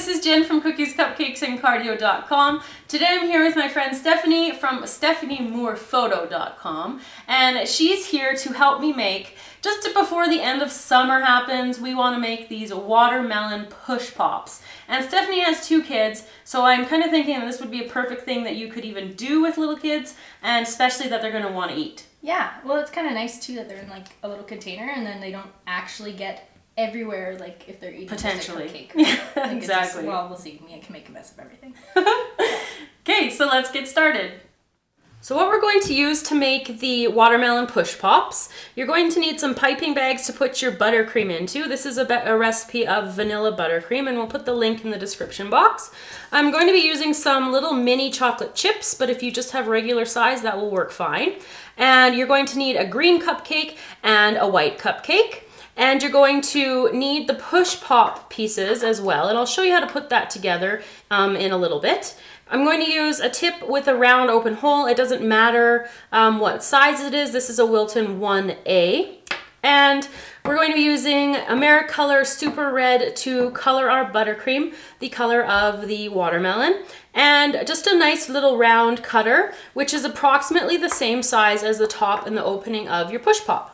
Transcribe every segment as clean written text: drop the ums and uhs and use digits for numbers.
this is Jen from Cookies, Cupcakes, and Cardio.com. Today I'm here with my friend Stephanie from StephanieMoorePhoto.com, and she's here to help me make, just before the end of summer happens, we want to make these watermelon push pops. And Stephanie has 2 kids, so I'm kind of thinking that this would be a perfect thing that you could even do with little kids, and especially that they're going to want to eat. Yeah, well, it's kind of nice too that they're in like a little container and then they don't actually get everywhere, like if they're eating potentially just a cupcake. Right? Yeah, exactly. Well, we'll see. Mia can make a mess of everything. Okay, so let's get started. So what we're going to use to make the watermelon push pops, you're going to need some piping bags to put your buttercream into. This is a recipe of vanilla buttercream, and we'll put the link in the description box. I'm going to be using some little mini chocolate chips, but if you just have regular size, that will work fine. And you're going to need a green cupcake and a white cupcake. And you're going to need the push pop pieces as well, and I'll show you how to put that together in a little bit. I'm going to use a tip with a round open hole. It doesn't matter what size it is. This is a Wilton 1A. And we're going to be using Americolor Super Red to color our buttercream, the color of the watermelon, and just a nice little round cutter, which is approximately the same size as the top and the opening of your push pop.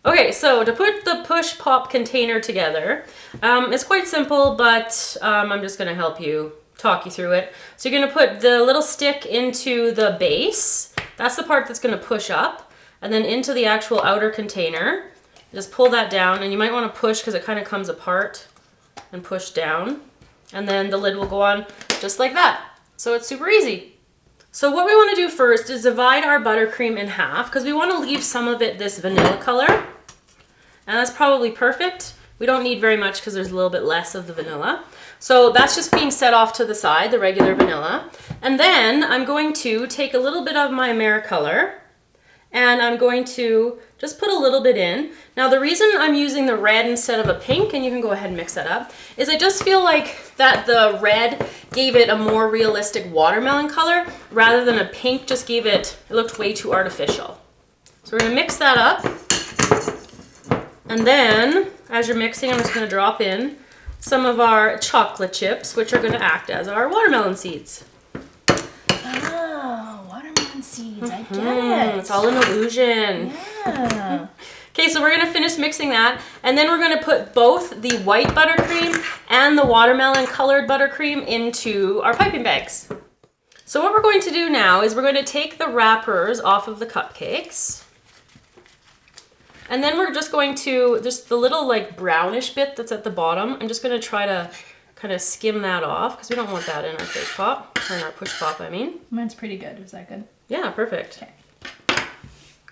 Okay, so to put the push pop container together, it's quite simple, but I'm just going to talk you through it. So you're going to put the little stick into the base. That's the part that's going to push up, and then into the actual outer container. Just pull that down, and you might want to push because it kind of comes apart and push down. And then the lid will go on just like that. So it's super easy. So what we want to do first is divide our buttercream in half because we want to leave some of it this vanilla color. And that's probably perfect. We don't need very much because there's a little bit less of the vanilla. So that's just being set off to the side, the regular vanilla. And then I'm going to take a little bit of my Americolor and I'm going to just put a little bit in. Now the reason I'm using the red instead of a pink, and you can go ahead and mix that up, is I just feel like that the red gave it a more realistic watermelon color rather than a pink just gave it looked way too artificial. So we're gonna mix that up. And then, as you're mixing, I'm just gonna drop in some of our chocolate chips, which are gonna act as our watermelon seeds. Oh, watermelon seeds, I get it. It's all an illusion. Yeah. Okay, so we're gonna finish mixing that, and then we're gonna put both the white buttercream and the watermelon colored buttercream into our piping bags. So what we're going to do now is we're going to take the wrappers off of the cupcakes. And then we're just going to, just the little like brownish bit that's at the bottom, I'm just gonna try to kind of skim that off because we don't want that in our push pop, or in our push pop, I mean. Mine's pretty good. Was that good? Yeah, perfect. Okay.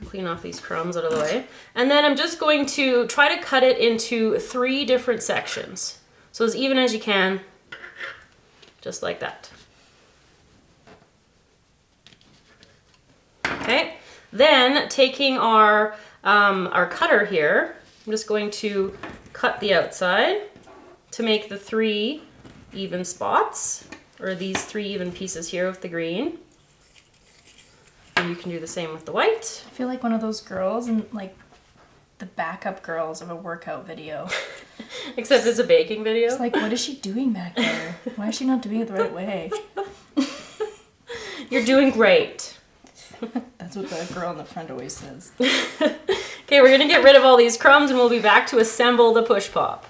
Clean off these crumbs out of the way. And then I'm just going to try to cut it into 3 different sections. So as even as you can, just like that. Okay, then taking our cutter here, I'm just going to cut the outside to make the 3 even spots, or these 3 even pieces here with the green. And you can do the same with the white. I feel like one of those girls and like the backup girls of a workout video. Except it's a baking video. It's like, what is she doing back there? Why is she not doing it the right way? You're doing great. That's what the girl in the front always says. Okay, we're gonna get rid of all these crumbs and we'll be back to assemble the push pop.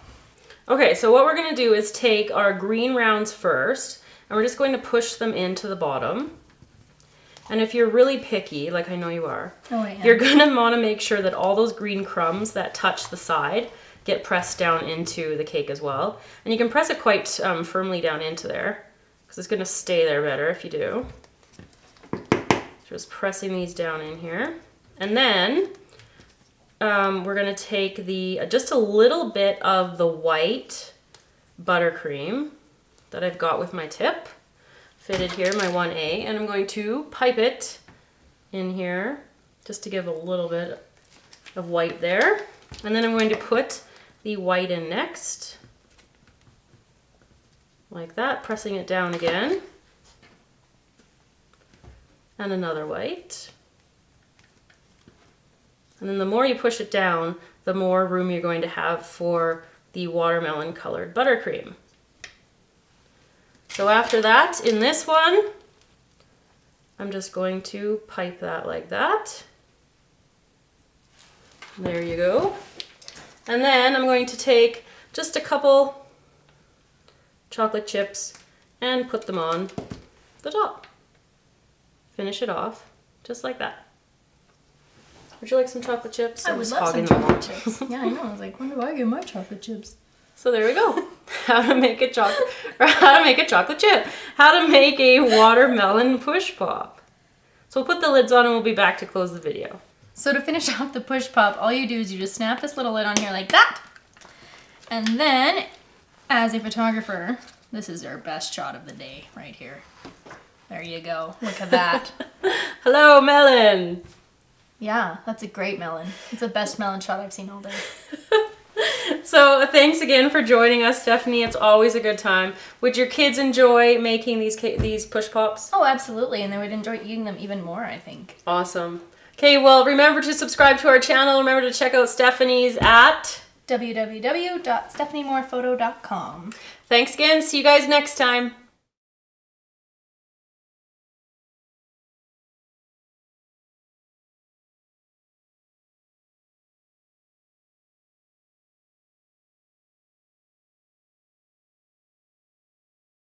Okay, so what we're gonna do is take our green rounds first, and we're just going to push them into the bottom. And if you're really picky, like I know you are, you're gonna wanna make sure that all those green crumbs that touch the side get pressed down into the cake as well. And you can press it quite firmly down into there, because it's gonna stay there better if you do. Just pressing these down in here. And then we're gonna take just a little bit of the white buttercream that I've got with my tip, fitted here, my 1A, and I'm going to pipe it in here just to give a little bit of white there. And then I'm going to put the white in next, like that, pressing it down again. And another white. And then the more you push it down, the more room you're going to have for the watermelon colored buttercream. So after that, in this one, I'm just going to pipe that like that. There you go. And then I'm going to take just a couple chocolate chips and put them on the top. Finish it off just like that. Would you like some chocolate chips? I would love some chocolate chips. Yeah, I know. I was like, when do I get my chocolate chips? So there we go. How to make a chocolate chip. How to make a watermelon push pop. So we'll put the lids on and we'll be back to close the video. So to finish off the push pop, all you do is you just snap this little lid on here like that. And then, as a photographer, this is our best shot of the day right here. There you go. Look at that. Hello, melon. Yeah, that's a great melon. It's the best melon shot I've seen all day. So thanks again for joining us, Stephanie. It's always a good time. Would your kids enjoy making these push pops? Oh, absolutely. And they would enjoy eating them even more, I think. Awesome. Okay, well, remember to subscribe to our channel. Remember to check out Stephanie's at www.stephaniemorephoto.com. Thanks again. See you guys next time.